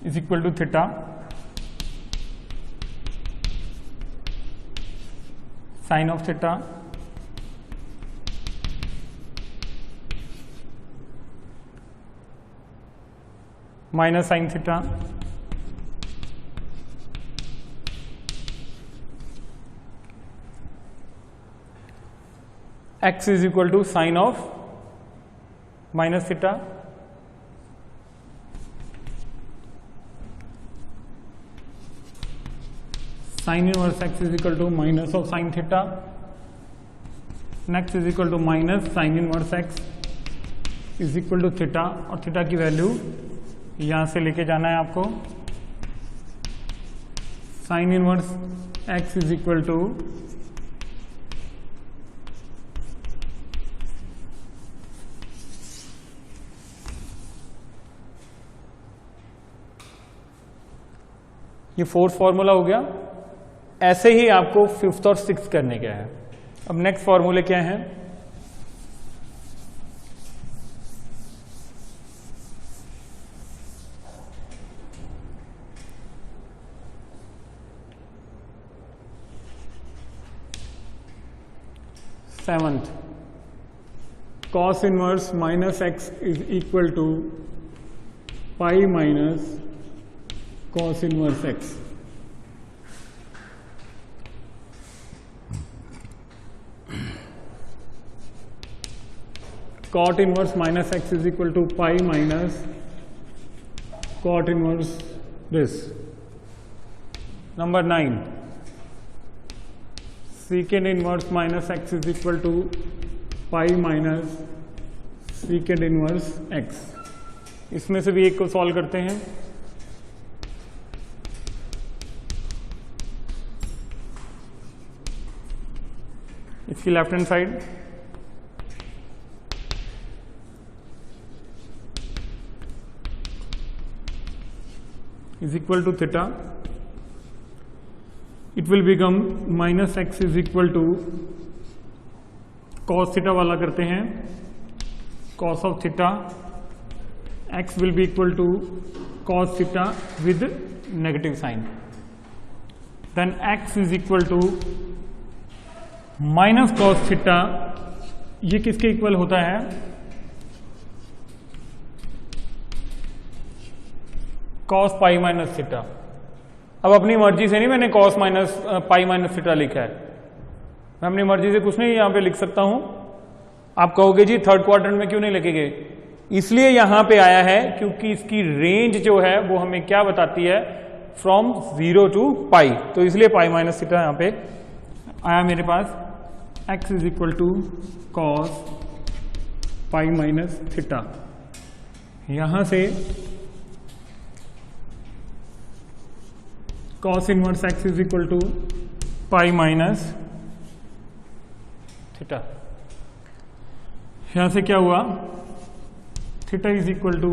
Is equal to theta sine of theta minus sine theta x is equal to sine of minus theta sine inverse x is equal to minus of sine theta next is equal to minus sine inverse x is equal to theta और theta की value यहां से लेके जाना है आपको sine inverse x is equal to ये fourth formula हो गया। ऐसे ही आपको फिफ्थ और सिक्स्थ करने का है। अब नेक्स्ट फॉर्मूले क्या है? Seventh, cos inverse minus x is equal to pi minus cos inverse x। cot inverse minus x is equal to pi minus cot inverse this। Number 9, secant inverse minus x is equal to pi minus secant inverse x। इसमें से भी एक को solve करते हैं। इसकी left hand side is equal to theta, it will become minus x is equal to cos theta वाला करते हैं, cos of theta x will be equal to cos theta with negative sign, then x is equal to minus cos theta. ये किसके equal होता है? Cos pi minus theta. अब अपनी मर्जी से नहीं मैंने cos minus pi minus theta लिखा है, मैं अपनी मर्जी से कुछ नहीं यहां पे लिख सकता हूं। आप कहोगे जी थर्ड क्वाड्रेंट में क्यों नहीं लिखे गए? इसलिए यहां पे आया है क्योंकि इसकी रेंज जो है वो हमें क्या बताती है, फ्रॉम 0 टू पाई, तो इसलिए पाई माइनस थीटा यहां पे आया मेरे पास। x is equal to cos pi minus theta. यहां से cos inverse x is equal to pi minus theta. यहां से क्या हुआ, theta is equal to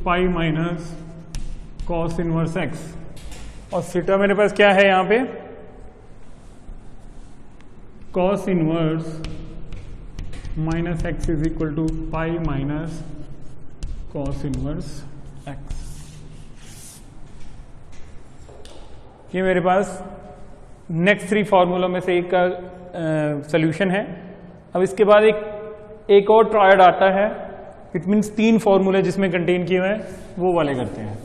pi minus cos inverse x, और थीटा मेरे पास क्या है यहां पे, cos inverse minus x is equal to pi minus cos inverse x। ये मेरे पास नेक्स्ट 3 फॉर्मूलों में से एक का सॉल्यूशन है। अब इसके बाद एक और ट्रायड आता है, इट मीन्स 3 फॉर्मूले जिसमें कंटेन किए हुए हैं वो वाले करते हैं।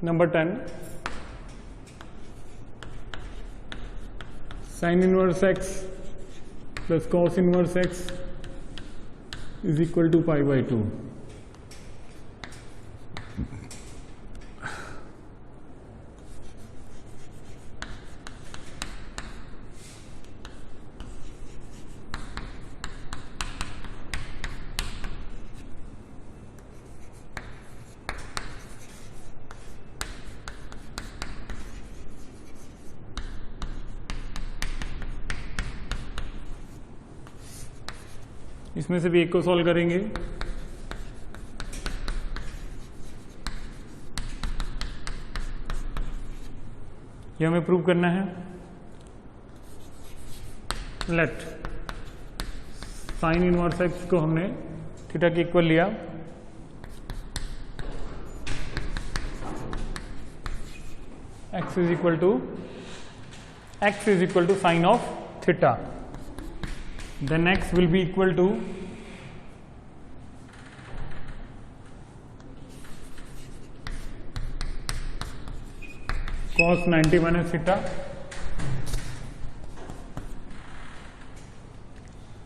Number 10, sin inverse x plus cos inverse x is equal to pi by 2। इसमें से भी एक को सॉल्व करेंगे। ये हमें प्रूव करना है। लेट साइन इनवर्स एक्स को हमने थीटा के इक्वल लिया, x is equal to sine of theta, then x will be equal to cos 90 minus theta।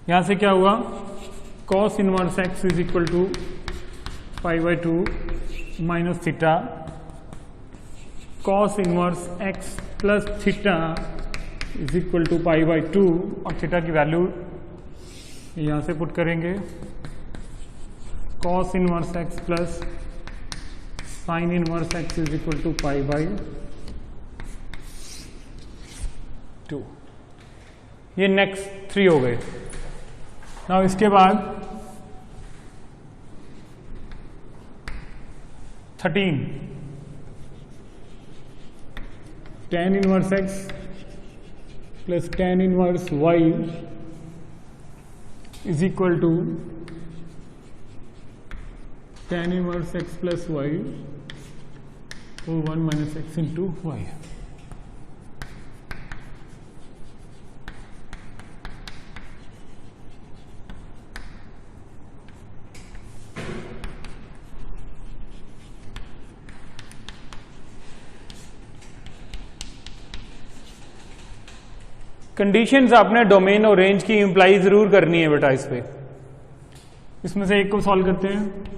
यहां से क्या हुआ, cos inverse x is equal to π/2 minus theta, cos inverse x plus theta is equal to π/2, और theta की value यहां से put करेंगे, cos inverse x plus sine inverse x is equal to π/2। ये नेक्स्ट 3 हो गए। नाउ इसके बाद 13 tan inverse x plus tan inverse y is equal to tan inverse x plus y और 1 minus x into y। Conditions आपने domain और range की imply जरूर करनी है बेटा। इस पे इसमें से एक को सॉल्व करते हैं।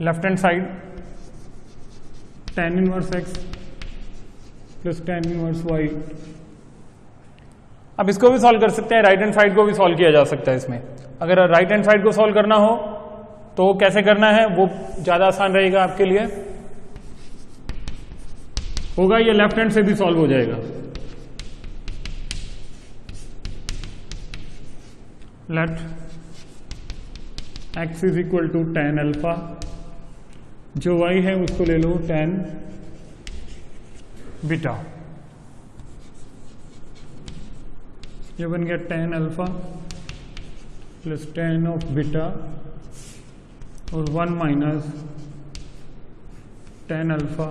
Left hand side tan inverse x plus tan inverse y। अब इसको भी सॉल्व कर सकते हैं, राइट हैंड साइड को भी सॉल्व किया जा सकता है। इसमें अगर राइट हैंड साइड को सॉल्व करना हो तो कैसे करना है वो ज्यादा आसान रहेगा आपके लिए, होगा ये लेफ्ट हैंड से भी सॉल्व हो जाएगा। Let x is equal to tan अल्फा, जो y है उसको ले लो tan बीटा। ये बन गया tan alpha plus tan of beta और 1 minus tan alpha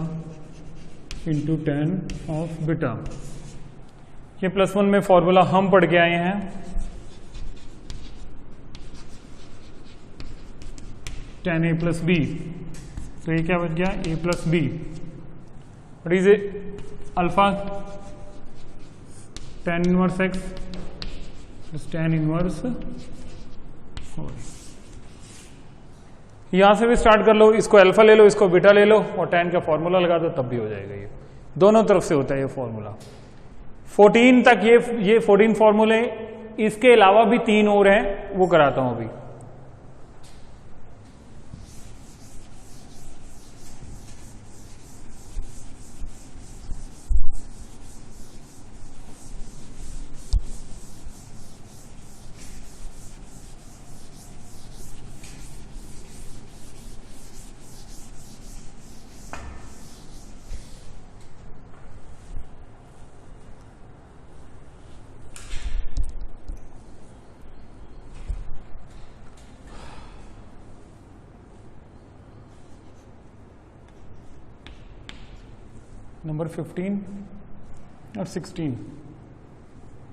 into tan of beta. ये +1 में फॉर्मूला हम पढ़ के आए हैं। tan a प्लस बी, तो ये क्या बच गया a plus B. What is alpha, tan inverse x plus tan inverse y। यहां से भी स्टार्ट कर लो, इसको अल्फा ले लो, इसको बीटा ले लो और tan का फॉर्मूला लगा दो, तब भी हो जाएगा। ये दोनों तरफ से होता है ये फॉर्मूला। 14 तक ये 14 फॉर्मूले, इसके अलावा भी 3 और हैं, वो कराता हूं अभी। नंबर 15 और 16,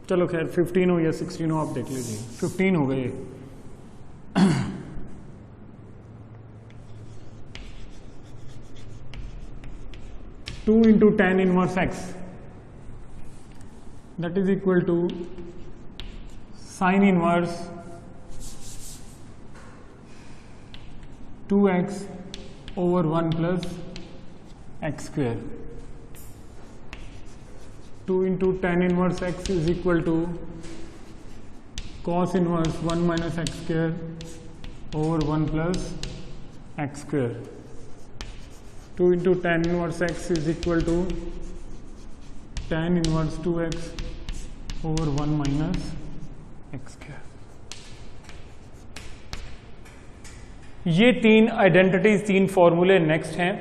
चलो खैर 15 हो या 16 हो आप देख लीजिए। 15 हो गए। 2 into tan inverse x, that is equal to sin inverse 2x over 1 plus x square। 2 into tan inverse x is equal to cos inverse 1 minus x square over 1 plus x square 2 into tan inverse x is equal to tan inverse 2x over 1 minus x square. ये तीन identities, तीन फॉर्मूले next हैं।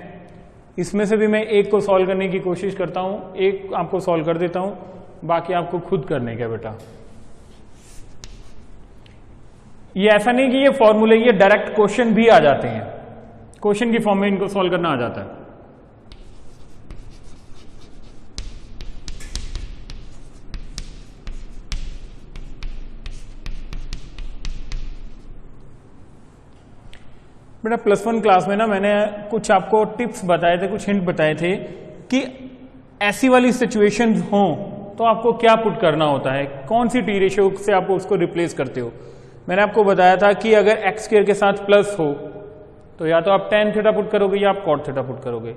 इसमें से भी मैं एक को सॉल्व करने की कोशिश करता हूं, एक आपको सॉल्व कर देता हूं, बाकी आपको खुद करने का बेटा। ये ऐसा नहीं कि ये फॉर्मूले, ये डायरेक्ट क्वेश्चन भी आ जाते हैं, क्वेश्चन की फॉर्म में इनको सॉल्व करना आ जाता है। बेटा +1 क्लास में ना मैंने कुछ आपको टिप्स बताए थे, कुछ हिंट बताए थे कि ऐसी वाली सिचुएशंस हो तो आपको क्या पुट करना होता है, कौन सी टी रेशियो से आप उसको रिप्लेस करते हो। मैंने आपको बताया था कि अगर एक्स स्क्वायर के साथ प्लस हो तो या तो आप tan थीटा पुट करोगे या आप cot थीटा पुट करोगे।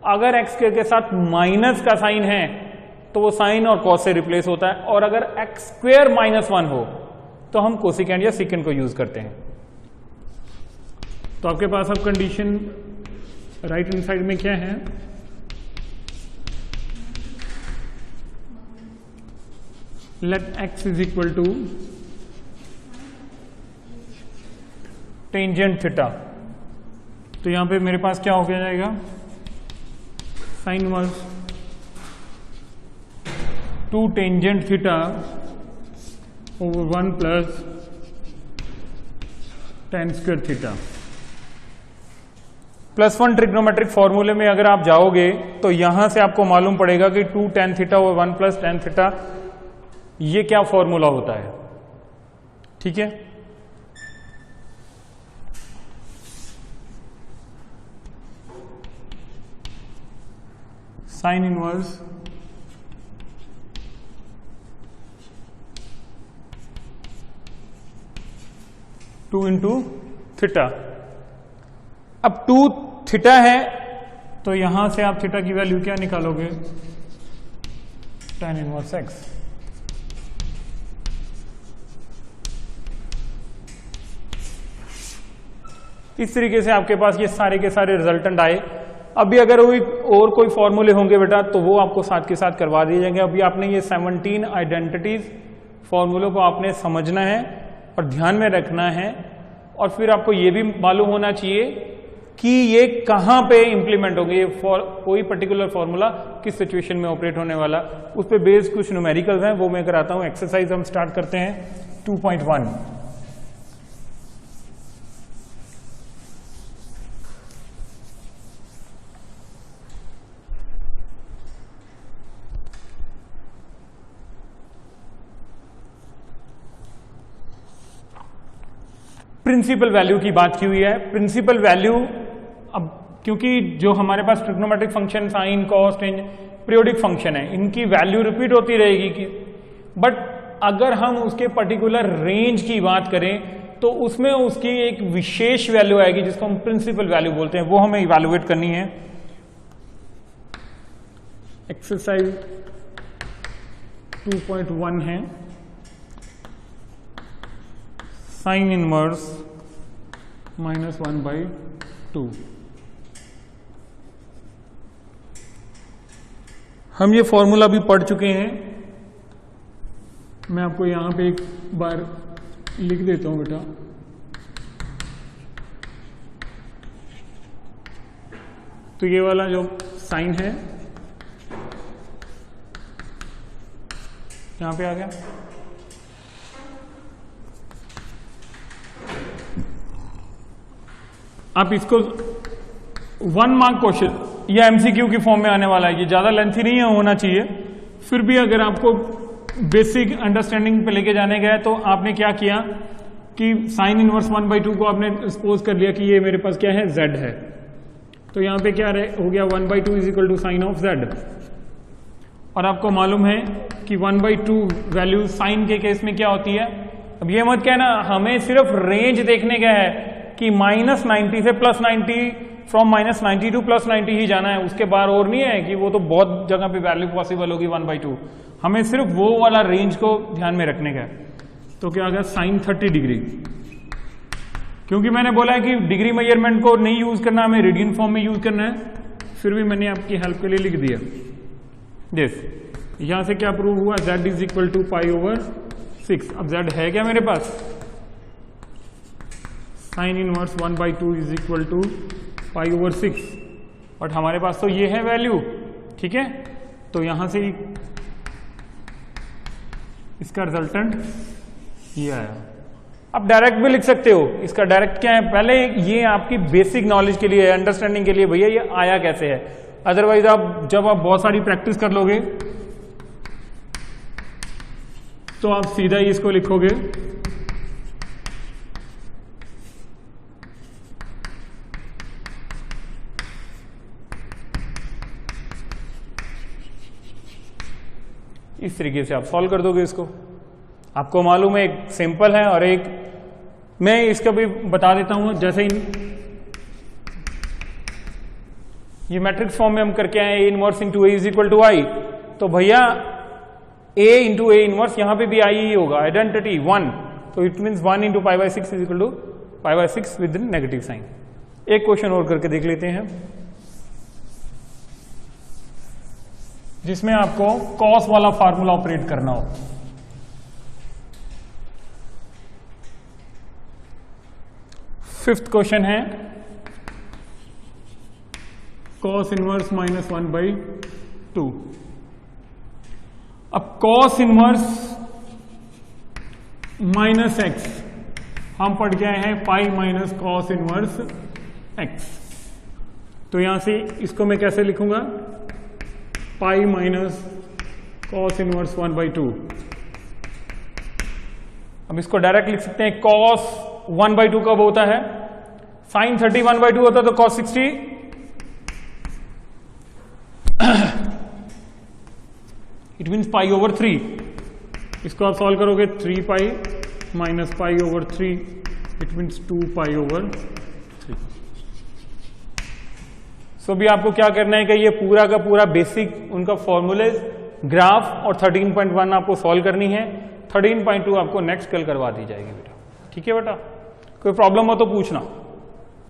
अगर एक्स स्क्वायर के साथ माइनस का साइन है तो वो साइन और cos से रिप्लेस होता है, और अगर एक्स स्क्वायर -1 हो तो हम कोसिकेंड या सिकेंड को यूज करते हैं। तो आपके पास अब कंडीशन राइट हैंड साइड में क्या है, let x is equal to tangent theta. तो यहां पे मेरे पास क्या हो गया जाएगा, sine inverse 2 tangent theta over 1 plus tan square theta. +1 trigonometric फॉर्मूले में अगर आप जाओगे तो यहां से आपको मालूम पड़ेगा कि 2 tan theta over 1 plus tan theta, ये क्या फॉर्मूला होता है। ठीक है, साइन इनवर्स 2 इंटू थीटा। अब 2 थीटा है तो यहां से आप थीटा की वैल्यू क्या निकालोगे, tan इनवर्स x। इस तरीके से आपके पास ये सारे के सारे रिजल्टेंट आए। अभी अगर और कोई फॉर्मूले होंगे बेटा तो वो आपको साथ के साथ करवा दिए जाएंगे। अभी आपने ये 17 आइडेंटिटीज फॉर्मूलों को आपने समझना है और ध्यान में रखना है, और फिर आपको ये भी मालूम होना चाहिए कि ये कहां पे इंप्लीमेंट होंगे, ये कोई पर्टिकुलर फॉर्मूला किस सिचुएशन में ऑपरेट होने वाला, उस पे बेस्ड कुछ न्यूमेरिकल्स हैं, वो मैं कराता हूं। एक्सरसाइज हम स्टार्ट करते हैं 2.1। प्रिंसिपल वैल्यू की बात की हुई है। प्रिंसिपल वैल्यू, अब क्योंकि जो हमारे पास trigonometric function sine cos tangent periodic function है, इनकी वैल्यू रिपीट होती रहेगी कि, बट अगर हम उसके पर्टिकुलर रेंज की बात करें तो उसमें उसकी एक विशेष वैल्यू आएगी जिसको हम प्रिंसिपल वैल्यू बोलते हैं, वो हमें इवैल्यूएट करनी है। एक्सरसाइज 2.1 है, साइन इनवर्स -1/2। हम ये फॉर्मूला भी पढ़ चुके हैं, मैं आपको यहां पे एक बार लिख देता हूं बेटा। तो ये वाला जो साइन है यहां पे आ गया, आप इसको 1 मार्क क्वेश्चन या एमसीक्यू की फॉर्म में आने वाला है, ये ज्यादा लेंथी नहीं होना चाहिए। फिर भी अगर आपको बेसिक अंडरस्टैंडिंग पे लेके जाने गए तो आपने क्या किया कि साइन इनवर्स 1/2 को आपने सपोज कर लिया कि ये मेरे पास क्या है, z है। तो यहां पे क्या हो गया, 1/2 is equal to sine of z। और आपको मालूम है कि 1/2 वैल्यू साइन के केस में क्या होती है। अब ये मत कहना हमें सिर्फ रेंज देखने का है कि -90 से +90, फ्रॉम -90 टू +90 ही जाना है, उसके बाहर और नहीं है कि वो तो बहुत जगह पे वैल्यू पॉसिबल होगी 1/2। हमें सिर्फ वो वाला रेंज को ध्यान में रखने का है। तो क्या आ गया, साइन 30 डिग्री क्योंकि मैंने बोला है कि डिग्री मेजरमेंट को नहीं यूज करना, हमें रेडियन फॉर्म में यूज करना है, फिर भी मैंने आपकी हेल्प के लिए लिख दिया। यस, यहां से क्या प्रूव हुआ, z इज इक्वल टू π/6। अब z है क्या मेरे पास, sine inverse 1/2 is equal to π/6, but हमारे पास तो ये है वैल्यू, ठीक है। तो यहां से इसका रिजल्टेंट ये आया। आप डायरेक्ट भी लिख सकते हो, इसका डायरेक्ट क्या है, पहले ये आपकी बेसिक नॉलेज के लिए, अंडरस्टैंडिंग के लिए, भैया ये आया कैसे है। अदरवाइज आप जब आप बहुत सारी प्रैक्टिस कर लोगे तो आप सीधा ही इसको लिखोगे। इस तरीके से आप सॉल्व कर दोगे इसको। आपको मालूम है एक सिंपल है और एक मैं इसका भी बता देता हूं। जैसे ये मैट्रिक्स फॉर्म में हम करके आए A inverse into A is equal to I, तो भैया a इंटू ए इनवर्स यहां पे भी आई ही होगा, आइडेंटिटी 1, तो it means 1 into π/6 is equal to π/6 with negative sine. एक क्वेश्चन और करके देख लेते हैं जिसमें आपको कॉस वाला फार्मूला ऑपरेट करना हो। फिफ्थ क्वेश्चन है कॉस इनवर्स -1/2। अब कॉस इनवर्स -x हम पढ़ के आए हैं पाई माइनस कॉस इनवर्स x, तो यहां से इसको मैं कैसे लिखूंगा, पाई माइनस कॉस इनवर्स 1/2। अब इसको डायरेक्ट लिख सकते हैं, कॉस 1/2 कब होता है, साइन 30 1/2 होता है, तो कॉस 60 इट मीन्स π/3। इसको आप सॉल्व करोगे 3π माइनस π/3 इट मीन्स 2π/3। सो भी आपको क्या करना है कि ये पूरा का पूरा बेसिक उनका फॉर्मूले ग्राफ और 13.1 आपको सॉल्व करनी है। 13.2 आपको नेक्स्ट कल करवा दी जाएगी बेटा, ठीक है बेटा। कोई प्रॉब्लम हो तो पूछना।